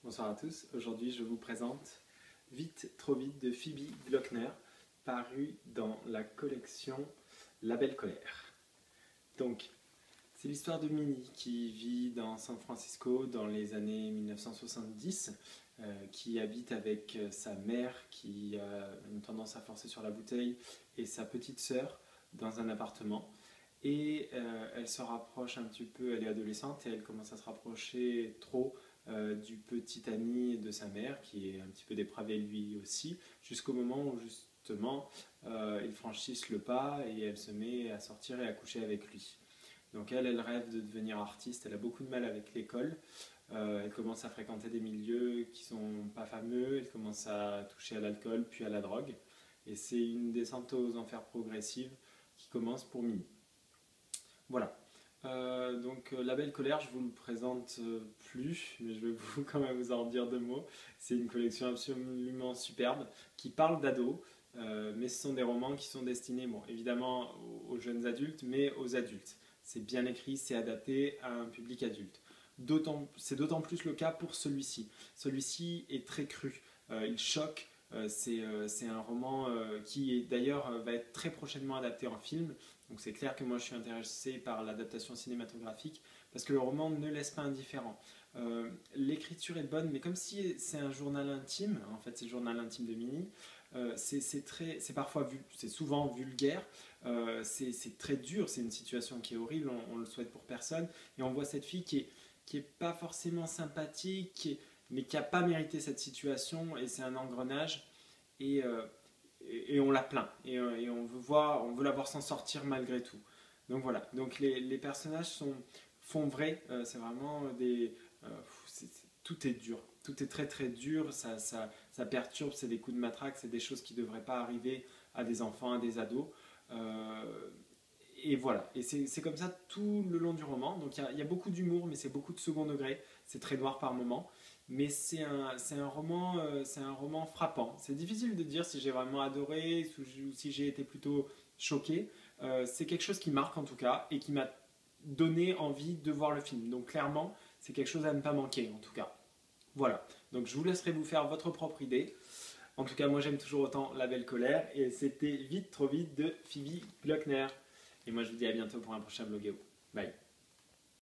Bonsoir à tous, aujourd'hui je vous présente Vite, trop vite de Phoebe Gloeckner, paru dans la collection La Belle Colère. Donc, c'est l'histoire de Minnie qui vit dans San Francisco dans les années 1970, qui habite avec sa mère qui a une tendance à forcer sur la bouteille et sa petite sœur dans un appartement. Et elle se rapproche un petit peu, elle est adolescente et elle commence à se rapprocher trop du petit ami de sa mère, qui est un petit peu dépravé lui aussi, jusqu'au moment où justement ils franchissent le pas et elle se met à sortir et à coucher avec lui. Donc elle rêve de devenir artiste, elle a beaucoup de mal avec l'école, elle commence à fréquenter des milieux qui sont pas fameux, elle commence à toucher à l'alcool puis à la drogue, et c'est une descente aux enfers progressive qui commence pour Minnie. Voilà. La Belle Colère, je vous le présente plus, mais je vais quand même vous en dire deux mots. C'est une collection absolument superbe qui parle d'ados, mais ce sont des romans qui sont destinés, bon, évidemment aux jeunes adultes, mais aux adultes. C'est bien écrit, c'est adapté à un public adulte. C'est d'autant plus le cas pour celui-ci. Celui-ci est très cru, il choque. C'est un roman qui d'ailleurs va être très prochainement adapté en film. Donc c'est clair que moi je suis intéressé par l'adaptation cinématographique parce que le roman ne laisse pas indifférent. L'écriture est bonne, mais comme si c'est un journal intime, en fait c'est le journal intime de Minnie, c'est parfois c'est souvent vulgaire, c'est très dur, c'est une situation qui est horrible, on le souhaite pour personne, et on voit cette fille qui est pas forcément sympathique, mais qui n'a pas mérité cette situation, et c'est un engrenage, et, euh, et on la plaint, et on veut la voir s'en sortir malgré tout. Donc voilà, donc les personnages font vrai, c'est vraiment euh, tout est dur, tout est très très dur, ça perturbe, c'est des coups de matraque, c'est des choses qui ne devraient pas arriver à des enfants, à des ados. Euh, et voilà, et c'est comme ça tout le long du roman. Donc il y a beaucoup d'humour, mais c'est beaucoup de second degré, c'est très noir par moments. Mais c'est un roman frappant. C'est difficile de dire si j'ai vraiment adoré ou si j'ai été plutôt choqué. C'est quelque chose qui marque en tout cas et qui m'a donné envie de voir le film. Donc clairement, c'est quelque chose à ne pas manquer en tout cas. Voilà, donc je vous laisserai vous faire votre propre idée. En tout cas, moi j'aime toujours autant La Belle Colère et c'était Vite, trop vite de Phoebe Gloeckner. Et moi je vous dis à bientôt pour un prochain vlog. Bye.